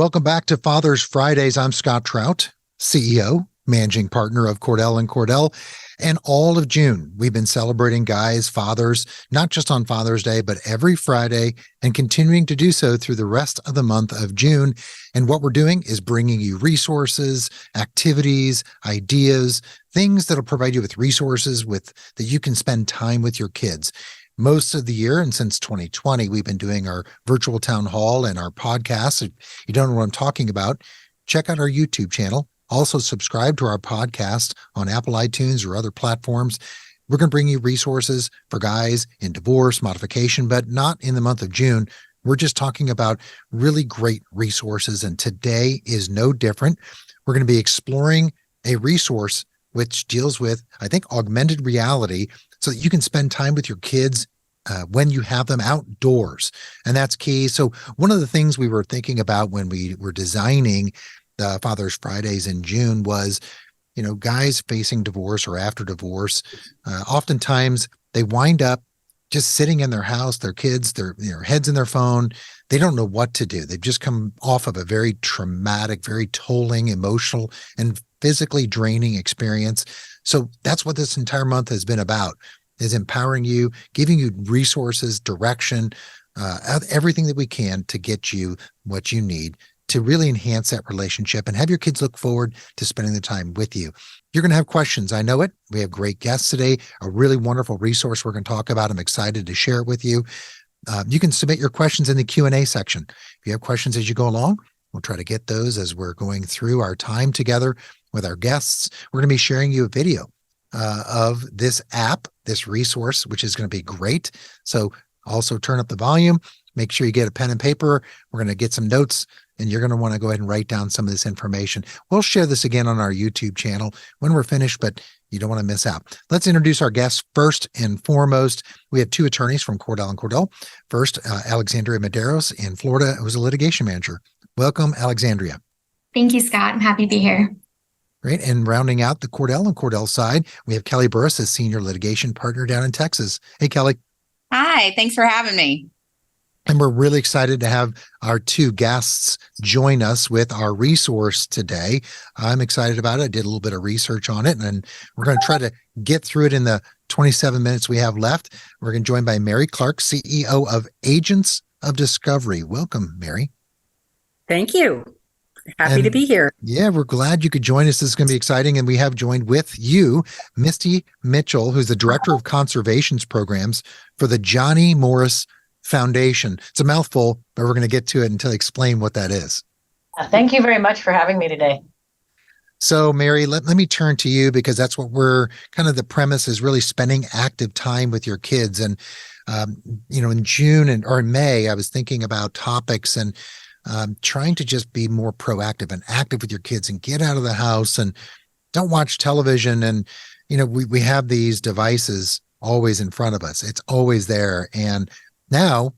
Welcome back to Father's Fridays. I'm Scott Trout, CEO, managing partner of Cordell Cordell. And all of June, we've been celebrating guys, fathers, not just on Father's Day, but every Friday, and continuing to do so through the rest of the month of June. And what we're doing is bringing you resources, activities, ideas, things that'll provide you with resources that you can spend time with your kids. Most of the year, and since 2020, we've been doing our virtual town hall and our podcast. If you don't know what I'm talking about, check out our YouTube channel. Also subscribe to our podcast on Apple iTunes or other platforms. We're going to bring you resources for guys in divorce, modification, but not in the month of June. We're just talking about really great resources, and today is no different. We're going to be exploring a resource which deals with, I think, augmented reality so that you can spend time with your kids when you have them outdoors. And that's key. So one of the things we were thinking about when we were designing the Father's Fridays in June was, guys facing divorce or after divorce, oftentimes they wind up just sitting in their house, their kids, their heads in their phone. They don't know what to do. They've just come off of a very traumatic, very tolling, emotional, and physically draining experience. So that's what this entire month has been about, is empowering you, giving you resources, direction, everything that we can to get you what you need to really enhance that relationship and have your kids look forward to spending the time with you. You're going to have questions. I know it. We have great guests today, a really wonderful resource we're going to talk about. I'm excited to share it with you. You can submit your questions in the Q&A section. If you have questions as you go along, we'll try to get those as we're going through our time together with our guests. We're going to be sharing you a video of this app, this resource, which is going to be great. So also turn up the volume. Make sure you get a pen and paper. We're going to get some notes, and you're going to want to go ahead and write down some of this information. We'll share this again on our YouTube channel when we're finished, but you don't want to miss out. Let's introduce our guests. First and foremost, we have two attorneys from Cordell Cordell. First, Alexandria Medeiros in Florida, who's a litigation manager. Welcome, Alexandria. Thank you, Scott. I'm happy to be here. Great. And rounding out the Cordell Cordell side, we have Kelly Burris, a senior litigation partner down in Texas. Hey, Kelly. Hi, thanks for having me. And we're really excited to have our two guests join us with our resource today. I'm excited about it. I did a little bit of research on it, and we're going to try to get through it in the 27 minutes we have left. We're going to join by Mary Clark, CEO of Agents of Discovery. Welcome, Mary. Thank you. Happy to be here. Yeah, we're glad you could join us. This is going to be exciting. And we have joined with you, Misty Mitchell, who's the Director of Conservations Programs for the Johnny Morris Foundation. It's a mouthful, but we're going to get to it until I explain what that is. Thank you very much for having me today. So, Mary, let me turn to you, because that's what we're kind of the premise is, really spending active time with your kids. And, in June or in May, I was thinking about topics and trying to just be more proactive and active with your kids and get out of the house and don't watch television. And, we have these devices always in front of us. It's always there. And now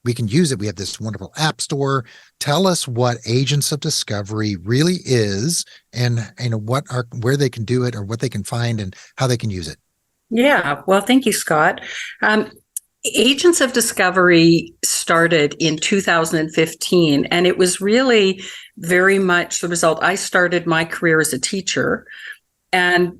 we can use it. We have this wonderful app store. Tell us what Agents of Discovery really is, and where they can do it, or what they can find, and how they can use it. Yeah, well, thank you, Scott. Agents of Discovery started in 2015, and it was really very much the result. I started my career as a teacher, and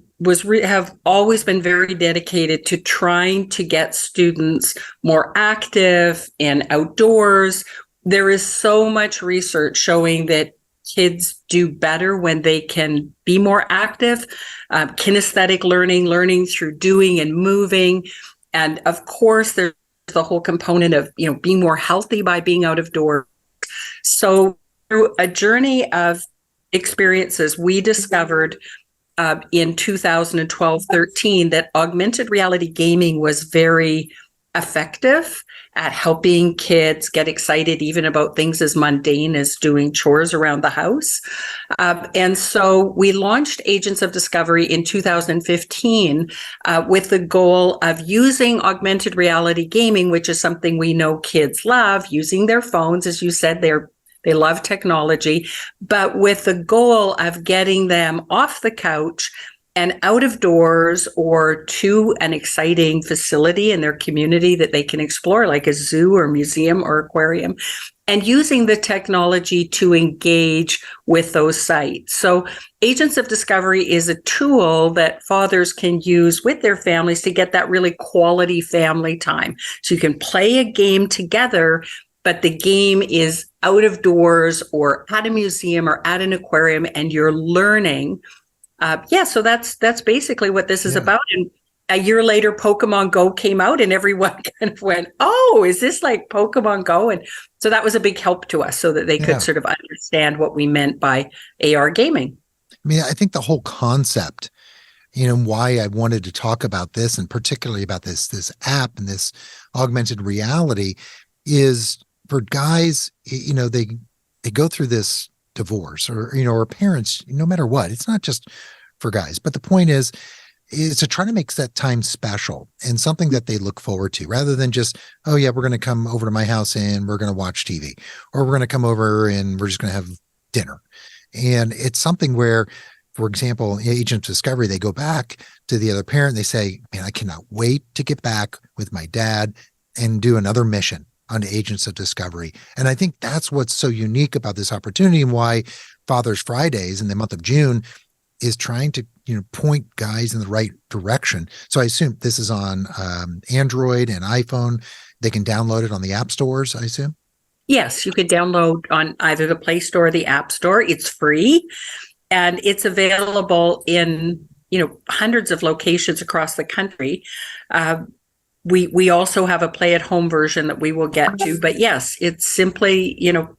have always been very dedicated to trying to get students more active and outdoors. There is so much research showing that kids do better when they can be more active, kinesthetic learning through doing and moving. And of course, there's the whole component of, being more healthy by being out of doors. So through a journey of experiences, we discovered in 2012-13 that augmented reality gaming was very effective at helping kids get excited even about things as mundane as doing chores around the house. And so we launched Agents of Discovery in 2015 with the goal of using augmented reality gaming, which is something we know kids love, using their phones. As you said, they love technology, but with the goal of getting them off the couch and out of doors or to an exciting facility in their community that they can explore, like a zoo or museum or aquarium, and using the technology to engage with those sites. So Agents of Discovery is a tool that fathers can use with their families to get that really quality family time. So you can play a game together, but the game is out of doors or at a museum or at an aquarium, and you're learning. So that's basically what this is about. And a year later, Pokemon Go came out, and everyone kind of went, "Oh, is this like Pokemon Go?" And so that was a big help to us, so that they could sort of understand what we meant by AR gaming. I mean, I think the whole concept, why I wanted to talk about this, and particularly about this app and this augmented reality, is for guys. They go through this divorce, or parents, no matter what. It's not just for guys, but the point is to try to make that time special and something that they look forward to, rather than just, oh yeah, we're going to come over to my house and we're going to watch TV, or we're going to come over and we're just going to have dinner. And it's something where, for example, Agent Discovery, they go back to the other parent. They say, man, I cannot wait to get back with my dad and do another mission on Agents of Discovery. And I think that's what's so unique about this opportunity, and why Father's Fridays in the month of June is trying to point guys in the right direction. So I assume this is on Android and iPhone. They can download it on the app stores, I assume? Yes, you could download on either the Play Store or the App Store. It's free, and it's available in hundreds of locations across the country. We also have a play-at-home version that we will get to. But yes, it's simply,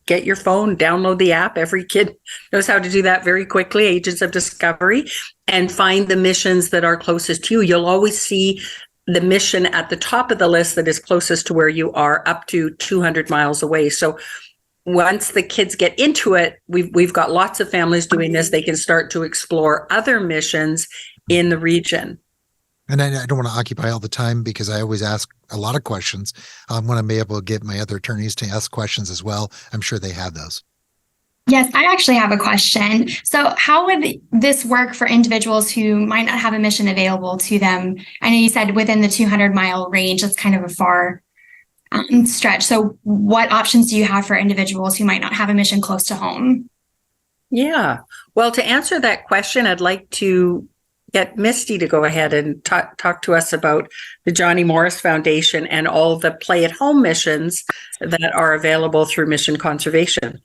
get your phone, download the app. Every kid knows how to do that very quickly, Agents of Discovery, and find the missions that are closest to you. You'll always see the mission at the top of the list that is closest to where you are, up to 200 miles away. So once the kids get into it, we've got lots of families doing this. They can start to explore other missions in the region. And I don't want to occupy all the time, because I always ask a lot of questions. I want to be able to get my other attorneys to ask questions as well. I'm sure they have those. Yes, I actually have a question. So how would this work for individuals who might not have a mission available to them? I know you said within the 200-mile range. That's kind of a far stretch. So what options do you have for individuals who might not have a mission close to home? Yeah. Well, to answer that question, I'd like to get Misty to go ahead and talk to us about the Johnny Morris Foundation and all the play-at-home missions that are available through Mission Conservation.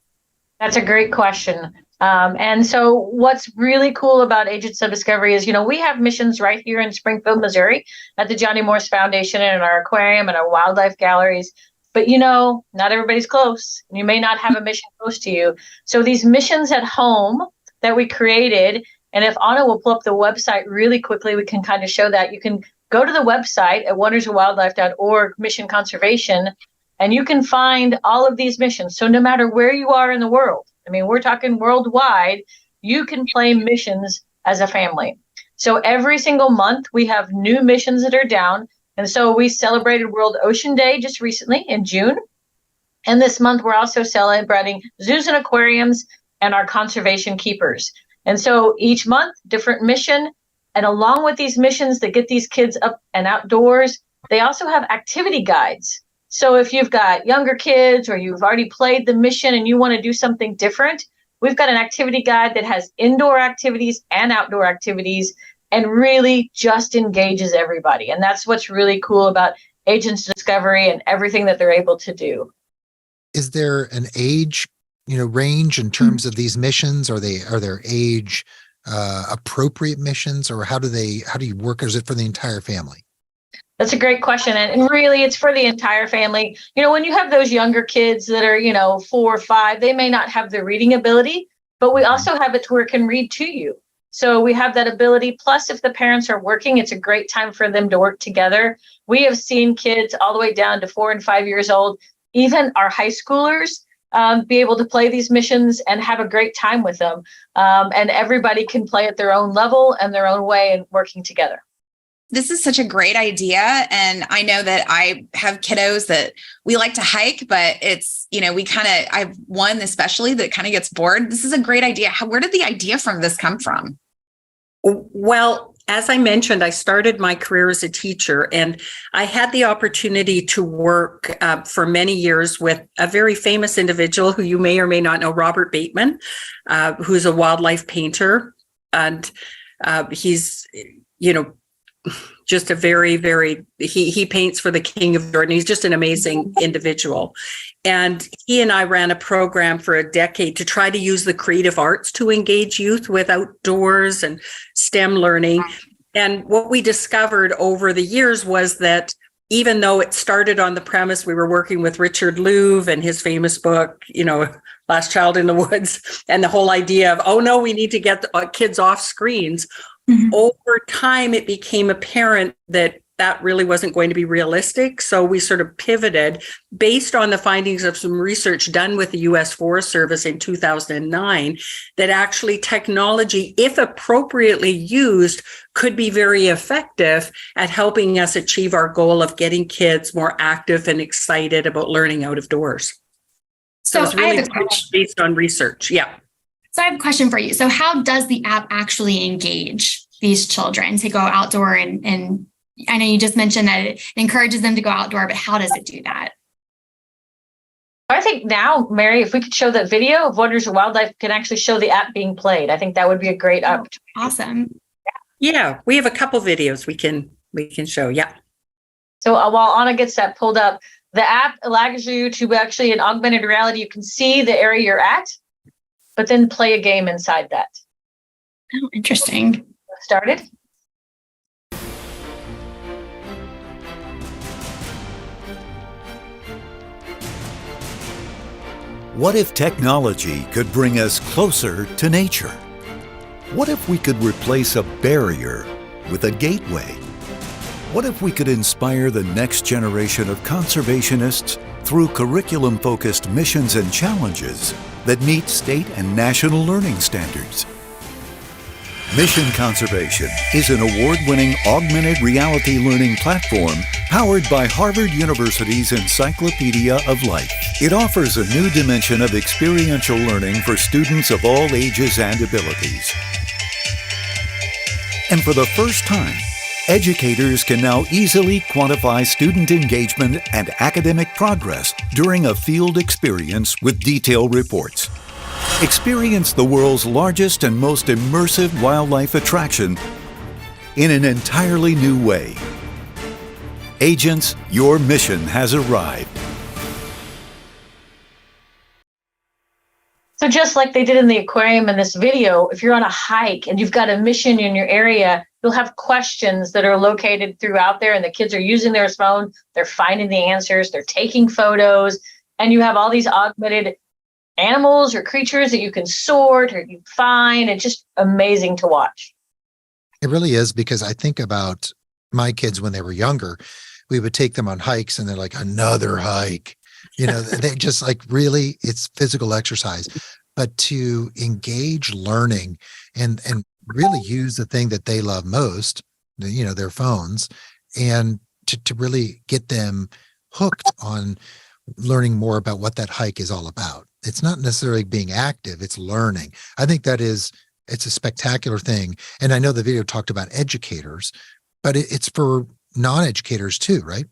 That's a great question. And so what's really cool about Agents of Discovery is, we have missions right here in Springfield, Missouri at the Johnny Morris Foundation and in our aquarium and our wildlife galleries. But, not everybody's close. You may not have a mission close to you. So these missions at home that we created, and if Anna will pull up the website really quickly, we can kind of show that. You can go to the website at wondersofwildlife.org, Mission Conservation, and you can find all of these missions. So no matter where you are in the world, we're talking worldwide, you can play missions as a family. So every single month we have new missions that are down. And so we celebrated World Ocean Day just recently in June. And this month we're also celebrating zoos and aquariums and our conservation keepers. And so each month, different mission. And along with these missions that get these kids up and outdoors, they also have activity guides. So if you've got younger kids or you've already played the mission and you want to do something different, we've got an activity guide that has indoor activities and outdoor activities and really just engages everybody. And that's what's really cool about Agents Discovery and everything that they're able to do. Is there an age, range in terms of these missions? Are there age appropriate missions, or how do you work? Or is it for the entire family? That's a great question. And really, it's for the entire family. When you have those younger kids that are, 4 or 5, they may not have the reading ability, but we also have it to where it can read to you. So we have that ability. Plus, if the parents are working, it's a great time for them to work together. We have seen kids all the way down to 4 and 5 years old, even our high schoolers, be able to play these missions and have a great time with them. And everybody can play at their own level and their own way and working together. This is such a great idea. And I know that I have kiddos that we like to hike, but it's, I have one especially that kind of gets bored. This is a great idea. Where did the idea from this come from? Well, as I mentioned, I started my career as a teacher, and I had the opportunity to work for many years with a very famous individual who you may or may not know, Robert Bateman, who's a wildlife painter. And he's, just a he paints for the King of Jordan. He's just an amazing individual. And he and I ran a program for a decade to try to use the creative arts to engage youth with outdoors and STEM learning. And what we discovered over the years was that even though it started on the premise, we were working with Richard Louv and his famous book, Last Child in the Woods, and the whole idea of, oh no, we need to get the kids off screens. Mm-hmm. Over time, it became apparent that really wasn't going to be realistic. So we sort of pivoted based on the findings of some research done with the U.S. Forest Service in 2009, that actually technology, if appropriately used, could be very effective at helping us achieve our goal of getting kids more active and excited about learning out of doors. So it's really based on research. Yeah. So I have a question for you. So how does the app actually engage these children to go outdoor? And I know you just mentioned that it encourages them to go outdoor, but how does it do that? I think now, Mary, if we could show that video of Wonders of Wildlife, can actually show the app being played. I think that would be a great opportunity. Awesome. Yeah, we have a couple videos we can show. Yeah. So while Anna gets that pulled up, the app allows you to actually, in augmented reality, you can see the area you're at, but then play a game inside that. Oh, interesting. Started. What if technology could bring us closer to nature? What if we could replace a barrier with a gateway? What if we could inspire the next generation of conservationists through curriculum-focused missions and challenges that meet state and national learning standards? Mission Conservation is an award-winning augmented reality learning platform powered by Harvard University's Encyclopedia of Life. It offers a new dimension of experiential learning for students of all ages and abilities. And for the first time, educators can now easily quantify student engagement and academic progress during a field experience with detailed reports. Experience the world's largest and most immersive wildlife attraction in an entirely new way. Agents, your mission has arrived. So just like they did in the aquarium in this video, if you're on a hike and you've got a mission in your area, you'll have questions that are located throughout there, and the kids are using their phone, they're finding the answers, they're taking photos, and you have all these augmented animals or creatures that you can sort or you find. It's just amazing to watch. It really is, because I think about my kids when they were younger. We would take them on hikes and they're like, another hike. They just like, really, it's physical exercise. But to engage learning and really use the thing that they love most, their phones, and to really get them hooked on learning more about what that hike is all about. It's not necessarily being active, it's learning. I think it's a spectacular thing. And I know the video talked about educators, but it's for non-educators too, right?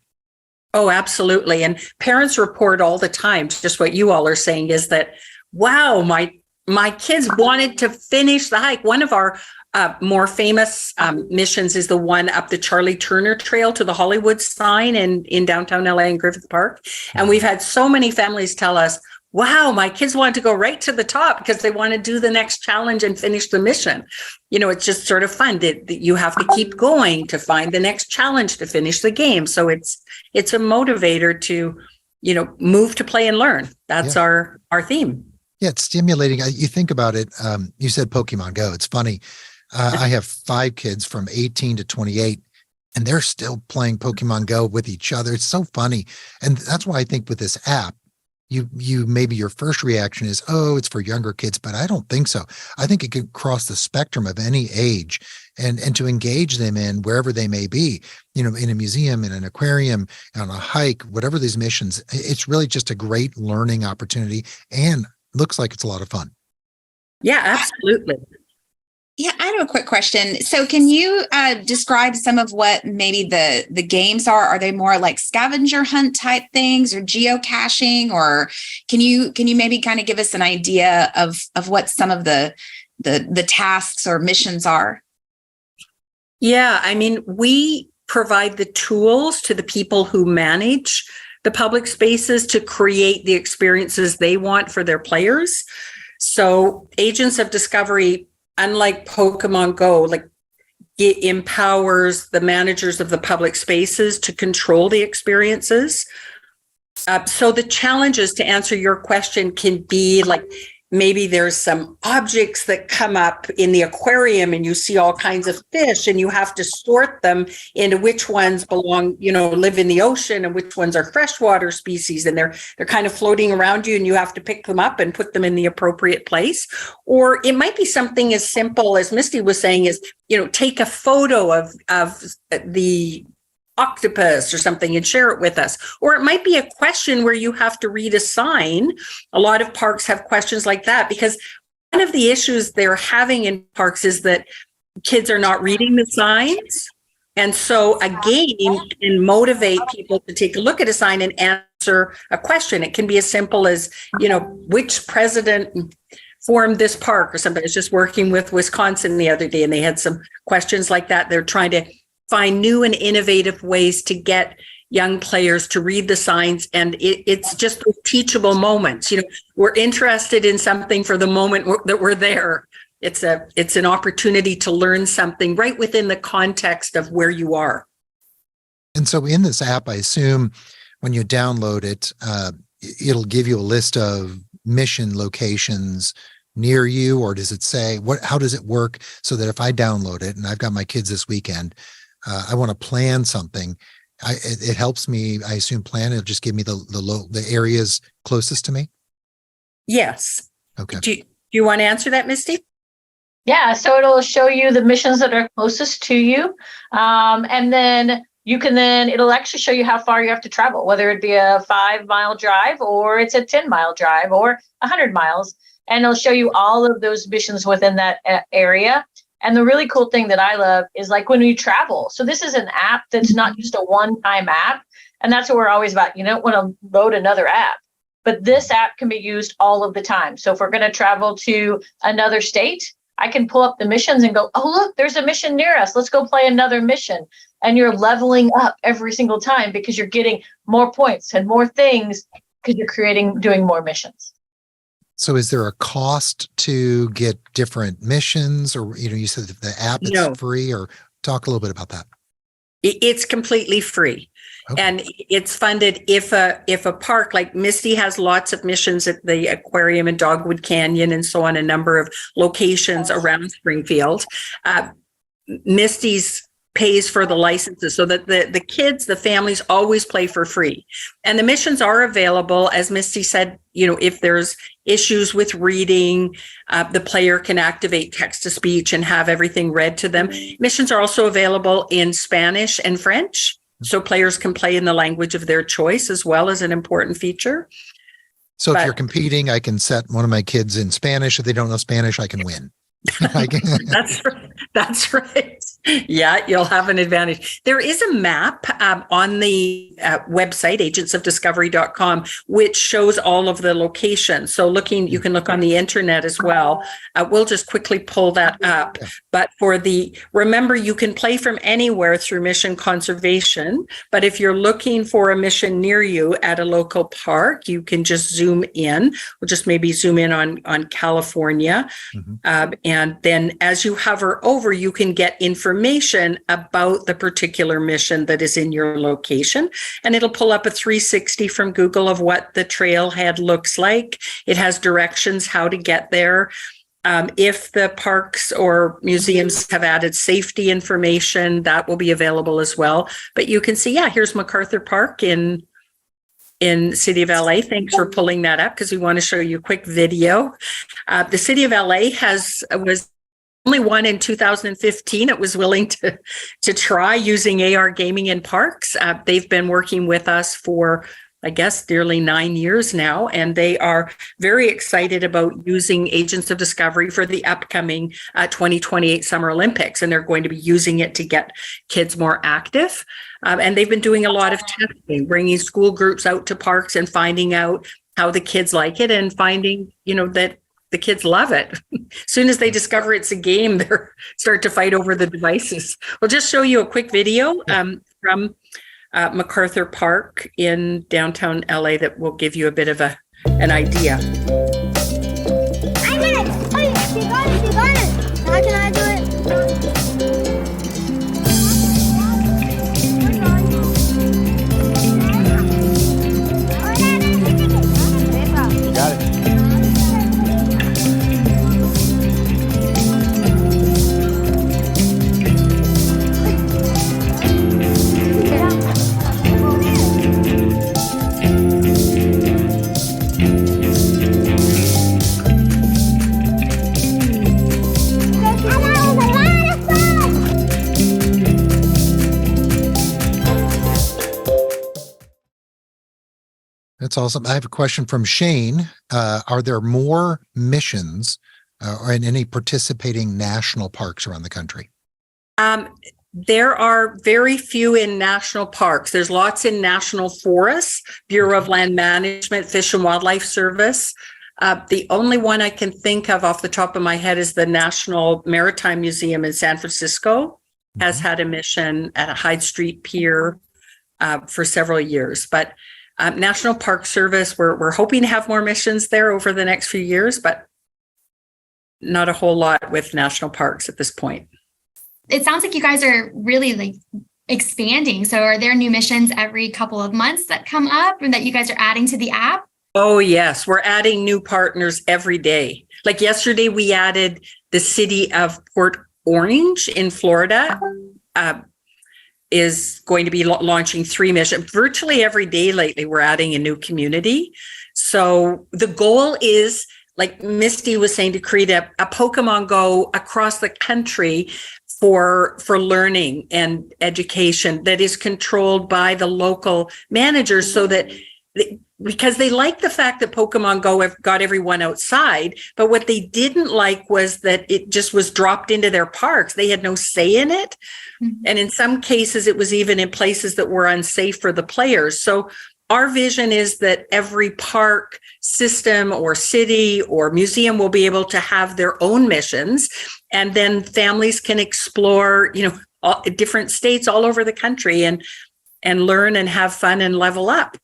Oh, absolutely. And parents report all the time, just what you all are saying is that, wow, my kids wanted to finish the hike. One of our more famous missions is the one up the Charlie Turner Trail to the Hollywood sign in downtown LA in Griffith Park. And we've had so many families tell us, wow, my kids wanted to go right to the top because they want to do the next challenge and finish the mission. It's just sort of fun that you have to keep going to find the next challenge to finish the game. So it's a motivator to, move to play and learn. That's our theme. Yeah, it's stimulating. You think about it. You said Pokemon Go. It's funny. I have 5 kids from 18 to 28, and they're still playing Pokemon Go with each other. It's so funny. And that's why I think with this app, you maybe your first reaction is, oh, it's for younger kids, but I don't think so. I think it could cross the spectrum of any age and to engage them in wherever they may be, in a museum, in an aquarium, on a hike, whatever these missions. It's really just a great learning opportunity and looks like it's a lot of fun. Yeah, absolutely. Yeah, I have a quick question. So can you describe some of what maybe the games are? Are they more like scavenger hunt type things or geocaching? Or can you maybe kind of give us an idea of what some of the tasks or missions are? Yeah, I mean, we provide the tools to the people who manage the public spaces to create the experiences they want for their players. So Agents of Discovery, unlike Pokemon Go, like it empowers the managers of the public spaces to control the experiences. So the challenges, to answer your question, can be like, maybe there's some objects that come up in the aquarium and you see all kinds of fish and you have to sort them into which ones belong, live in the ocean and which ones are freshwater species. And they're kind of floating around you and you have to pick them up and put them in the appropriate place. Or it might be something as simple as Misty was saying is, take a photo of the octopus or something and share it with us. Or it might be a question where you have to read a sign. A lot of parks have questions like that because one of the issues they're having in parks is that kids are not reading the signs. And so a game can motivate people to take a look at a sign and answer a question. It can be as simple as, which president formed this park or something. I was just working with Wisconsin the other day and they had some questions like that. They're trying to find new and innovative ways to get young players to read the signs. And it's just those teachable moments. We're interested in something for the moment that we're there. It's an opportunity to learn something right within the context of where you are. And so in this app, I assume when you download it, it'll give you a list of mission locations near you, or does it say how does it work so that if I download it and I've got my kids this weekend, I want to plan something. It helps me, I assume, plan. It'll just give me the areas closest to me. Yes. Okay. Do you want to answer that, Misty? Yeah. So it'll show you the missions that are closest to you. And then it'll actually show you how far you have to travel, whether it be a 5-mile drive or it's a 10-mile drive or 100 miles. And it'll show you all of those missions within that area. And the really cool thing that I love is like when you travel. So this is an app that's not just a one-time app. And that's what we're always about. You don't want to load another app. But this app can be used all of the time. So if we're going to travel to another state, I can pull up the missions and go, oh, look, there's a mission near us. Let's go play another mission. And you're leveling up every single time because you're getting more points and more things because you're doing more missions. So is there a cost to get different missions, or, you said that the app is free, or talk a little bit about that. It's completely free. Okay. And it's funded if a park like Misty has lots of missions at the aquarium and Dogwood Canyon and so on, a number of locations around Springfield. Misty's pays for the licenses so that the kids, the families always play for free. And the missions are available, as Misty said, if there's issues with reading, the player can activate text to speech and have everything read to them. Missions are also available in Spanish and French, so players can play in the language of their choice as well as an important feature. So if you're competing, I can set one of my kids in Spanish. If they don't know Spanish, I can win. That's right. That's right. Yeah, you'll have an advantage. There is a map on the website, agentsofdiscovery.com, which shows all of the locations. So you can look on the internet as well. We'll just quickly pull that up. But remember, you can play from anywhere through mission conservation. But if you're looking for a mission near you at a local park, you can just zoom in. We'll just maybe zoom in on California. Mm-hmm. And then as you hover over, you can get information about the particular mission that is in your location. And it'll pull up a 360 from Google of what the trailhead looks like. It has directions how to get there. If the parks or museums have added safety information, that will be available as well. But you can see, here's MacArthur Park in City of LA. Thanks for pulling that up because we want to show you a quick video. The City of LA was only one in 2015. It was willing to try using AR gaming in parks. They've been working with us for I guess, nearly 9 years now, and they are very excited about using Agents of Discovery for the upcoming 2028 Summer Olympics, and they're going to be using it to get kids more active. And they've been doing a lot of testing, bringing school groups out to parks and finding out how the kids like it, and finding, that the kids love it. As soon as they discover it's a game, they start to fight over the devices. We'll just show you a quick video from MacArthur Park in downtown LA that will give you a bit of an idea. I did it! Oh, you got it! You got it! How can I do it? You got it. That's awesome. I have a question from Shane. Are there more missions or in any participating national parks around the country? There are very few in national parks. There's lots in national forests, Bureau of Land Management, Fish and Wildlife Service. The only one I can think of off the top of my head is the National Maritime Museum in San Francisco has had a mission at a Hyde Street pier for several years. But National Park Service, we're hoping to have more missions there over the next few years, but not a whole lot with national parks at this point. It sounds like you guys are really expanding. So are there new missions every couple of months that come up and that you guys are adding to the app? Oh, yes. We're adding new partners every day. Like yesterday, we added the city of Port Orange in Florida. Is going to be launching 3 missions. Virtually every day lately, we're adding a new community. So the goal is, like Misty was saying, to create a Pokemon Go across the country for learning and education that is controlled by the local managers, so that because they like the fact that Pokemon Go have got everyone outside, but what they didn't like was that it just was dropped into their parks. They had no say in it. Mm-hmm. And in some cases, it was even in places that were unsafe for the players. So our vision is that every park system or city or museum will be able to have their own missions, and then families can explore, different states all over the country and learn and have fun and level up.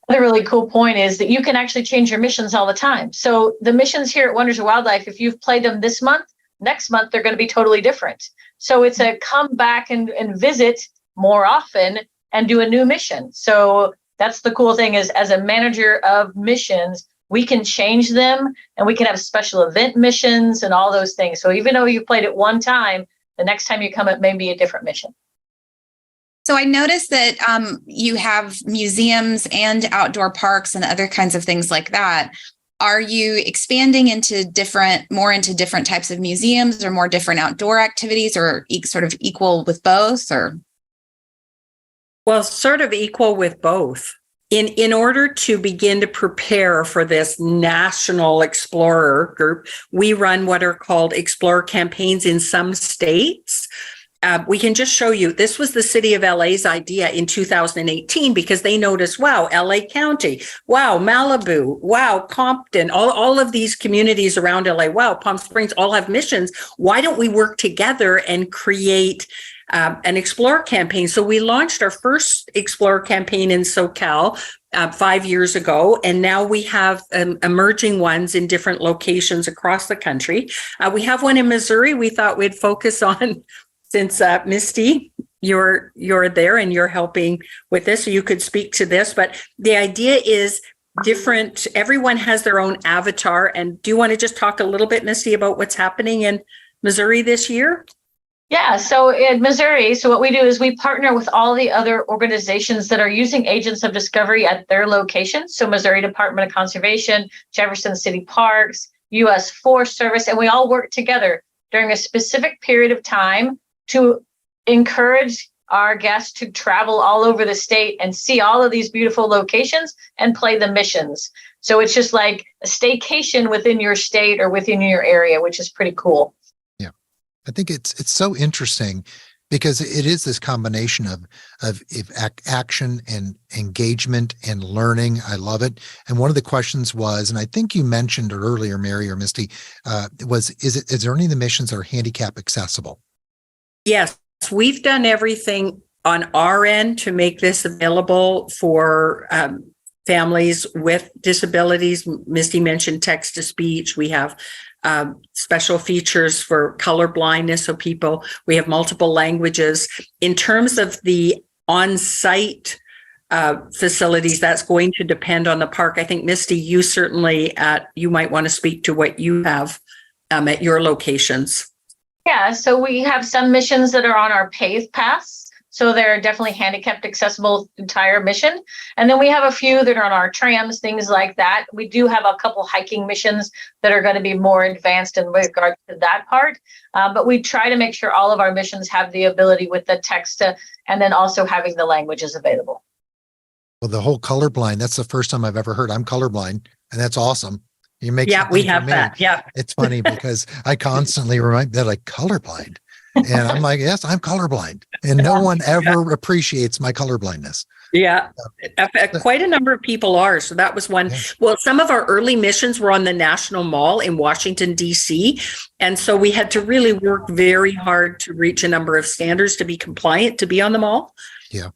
The really cool point is that you can actually change your missions all the time. So the missions here at Wonders of Wildlife, if you've played them this month, next month, they're going to be totally different. So it's a come back and visit more often and do a new mission. So that's the cool thing, is as a manager of missions, we can change them and we can have special event missions and all those things. So even though you played it one time, the next time you come, it may be a different mission. So I noticed that you have museums and outdoor parks and other kinds of things like that. Are you expanding into different types of museums or more different outdoor activities, or sort of equal with both? Or well, sort of equal with both. In order to begin to prepare for this national explorer group, we run what are called explorer campaigns in some states. We can just show you, this was the city of LA's idea in 2018, because they noticed, wow, LA County, wow, Malibu, wow, Compton, all of these communities around LA, wow, Palm Springs all have missions. Why don't we work together and create an Explorer campaign? So we launched our first Explorer campaign in SoCal 5 years ago, and now we have emerging ones in different locations across the country. We have one in Missouri we thought we'd focus on, since Misty, you're there and you're helping with this, so you could speak to this. But the idea is different. Everyone has their own avatar. And do you want to just talk a little bit, Misty, about what's happening in Missouri this year? Yeah, so in Missouri, so what we do is we partner with all the other organizations that are using Agents of Discovery at their locations. So Missouri Department of Conservation, Jefferson City Parks, U.S. Forest Service, and we all work together during a specific period of time to encourage our guests to travel all over the state and see all of these beautiful locations and play the missions. So it's just like a staycation within your state or within your area, which is pretty cool. Yeah. I think it's so interesting because it is this combination of action and engagement and learning. I love it. And one of the questions was, and I think you mentioned it earlier, Mary or Misty, is there any of the missions that are handicap accessible? Yes, we've done everything on our end to make this available for families with disabilities. Misty mentioned text to speech. We have special features for color blindness. So we have multiple languages. In terms of the on-site facilities, that's going to depend on the park. I think, Misty, you might want to speak to what you have at your locations. Yeah, so we have some missions that are on our paved paths. So they're definitely handicapped accessible entire mission. And then we have a few that are on our trams, things like that. We do have a couple hiking missions that are going to be more advanced in regard to that part. But we try to make sure all of our missions have the ability with the text and then also having the languages available. Well, the whole colorblind, that's the first time I've ever heard. I'm colorblind, and that's awesome. We have that. Yeah. It's funny because I constantly remind that like colorblind. And I'm like, yes, I'm colorblind. And no one ever appreciates my colorblindness. Yeah, quite a number of people are. So that was one. Yeah. Well, some of our early missions were on the National Mall in Washington, D.C. And so we had to really work very hard to reach a number of standards to be compliant, to be on the mall. Yeah.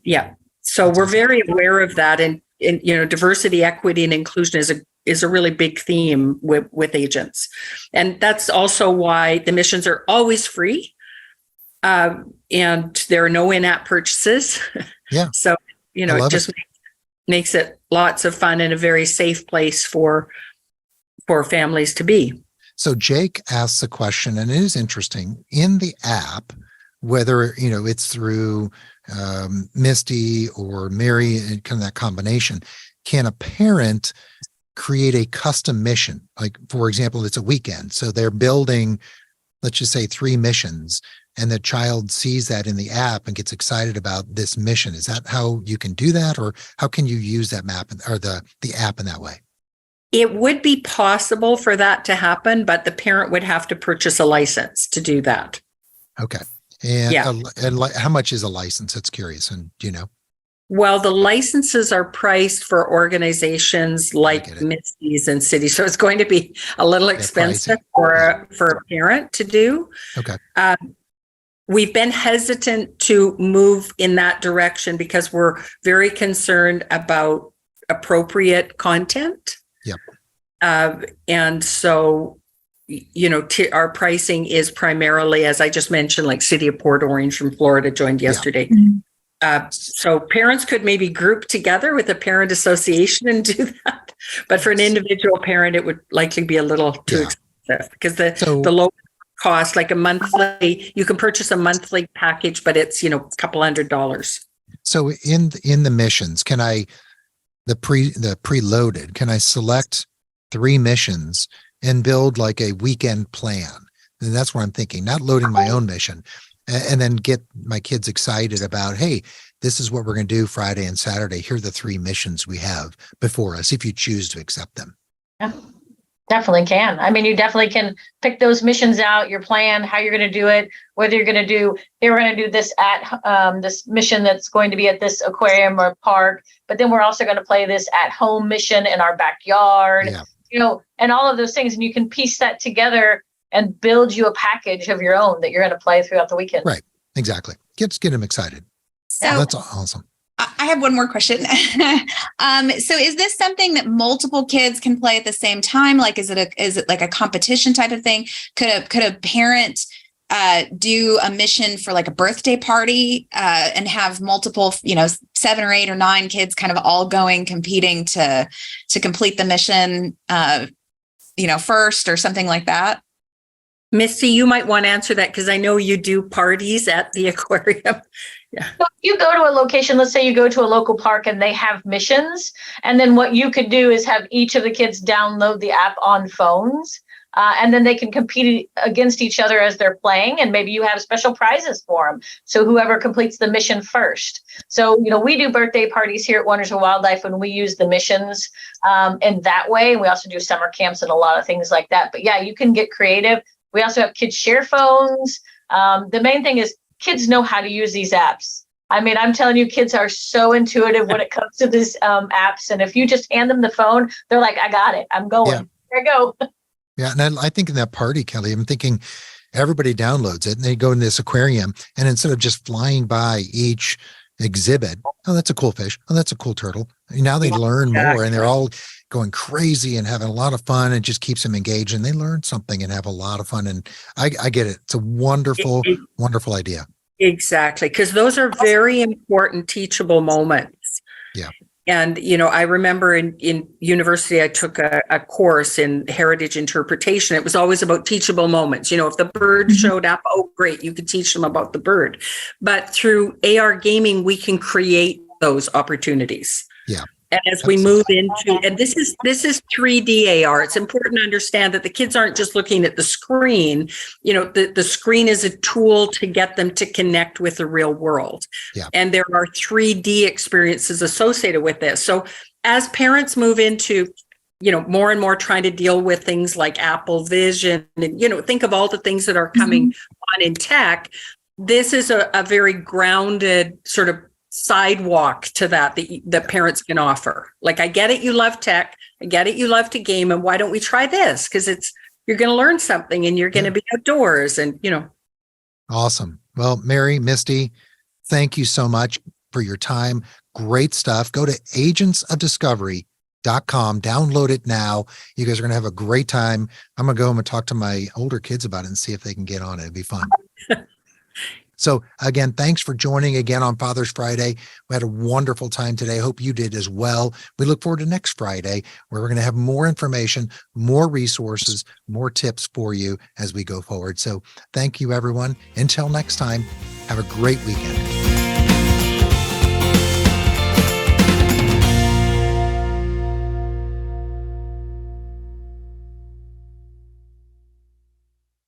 Yeah. So we're very aware of that. And diversity, equity, and inclusion is a really big theme with agents. And that's also why the missions are always free. And there are no in-app purchases. Yeah. So, it just makes it lots of fun and a very safe place for families to be. So Jake asks a question, and it is interesting. In the app, whether, it's through Misty or Mary, and kind of that combination, can a parent create a custom mission? Like, for example, it's a weekend. So they're building, let's just say 3 missions, and the child sees that in the app and gets excited about this mission. Is that how you can do that? Or how can you use that map or the app in that way? It would be possible for that to happen, but the parent would have to purchase a license to do that. Okay. And, and how much is a license? That's curious. And do you know? Well, the licenses are priced for organizations like Misty's and cities. So it's going to be a little expensive for a parent to do. Okay. We've been hesitant to move in that direction because we're very concerned about appropriate content. Yep. And so, our pricing is primarily, as I just mentioned, like City of Port Orange from Florida joined yesterday. Yeah. So parents could maybe group together with a parent association and do that. But for an individual parent, it would likely be a little too expensive because the low cost, like you can purchase a monthly package, but it's, a couple $100. So in the missions, can I, the preloaded, can I select 3 missions and build like a weekend plan? And that's what I'm thinking, not loading my own mission. And then get my kids excited about, hey, this is what we're going to do Friday and Saturday. Here are the 3 missions we have before us, if you choose to accept them. Yeah, definitely can. I mean, you definitely can pick those missions out, your plan, how you're going to do it, whether we're going to do this at this mission that's going to be at this aquarium or park, but then we're also going to play this at home mission in our backyard, and all of those things. And you can piece that together and build you a package of your own that you're going to play throughout the weekend. Right. Exactly. Get them excited. So that's awesome. I have one more question. So is this something that multiple kids can play at the same time? Like, is it like a competition type of thing? Could a parent do a mission for like a birthday party and have multiple, 7 or 8 or 9 kids kind of all competing to complete the mission, first or something like that? Misty, you might want to answer that because I know you do parties at the aquarium. Yeah. So you go to a location, let's say you go to a local park and they have missions. And then what you could do is have each of the kids download the app on phones. And then they can compete against each other as they're playing. And maybe you have special prizes for them. So whoever completes the mission first. So, we do birthday parties here at Wonders of Wildlife, and we use the missions in that way. We also do summer camps and a lot of things like that. But yeah, you can get creative. We also have kids share phones. The main thing is kids know how to use these apps. I mean, I'm telling you, kids are so intuitive when it comes to these apps. And if you just hand them the phone, they're like, I got it. I'm going. Yeah. There I go. Yeah. And I think in that party, Kelly, I'm thinking everybody downloads it and they go in this aquarium, and instead of just flying by each exhibit, oh, that's a cool fish. Oh, that's a cool turtle. Now they learn more, and they're all going crazy and having a lot of fun. It just keeps them engaged, and they learn something and have a lot of fun. And I get it. It's a wonderful, wonderful idea. Exactly. Because those are very important teachable moments. Yeah. And, I remember in university, I took a course in heritage interpretation. It was always about teachable moments. If the bird showed up, oh, great, you could teach them about the bird. But through AR gaming, we can create those opportunities. Yeah. And as we move into, and this is 3D AR, it's important to understand that the kids aren't just looking at the screen. The screen is a tool to get them to connect with the real world. Yeah. And there are 3D experiences associated with this. So as parents move into, more and more trying to deal with things like Apple Vision, and, think of all the things that are coming on in tech, this is a very grounded sort of sidewalk to that parents can offer. Like, I get it, you love tech, I get it, you love to game, and why don't we try this? Because you're going to learn something, and you're going to be outdoors, and Awesome. Well, Mary, Misty, thank you so much for your time. Great stuff. Go to agentsofdiscovery.com, download it now. You guys are going to have a great time. I'm going to go home and talk to my older kids about it and see if they can get on it. It'd be fun. So again, thanks for joining again on Father's Friday. We had a wonderful time today. Hope you did as well. We look forward to next Friday, where we're going to have more information, more resources, more tips for you as we go forward. So thank you, everyone. Until next time, have a great weekend.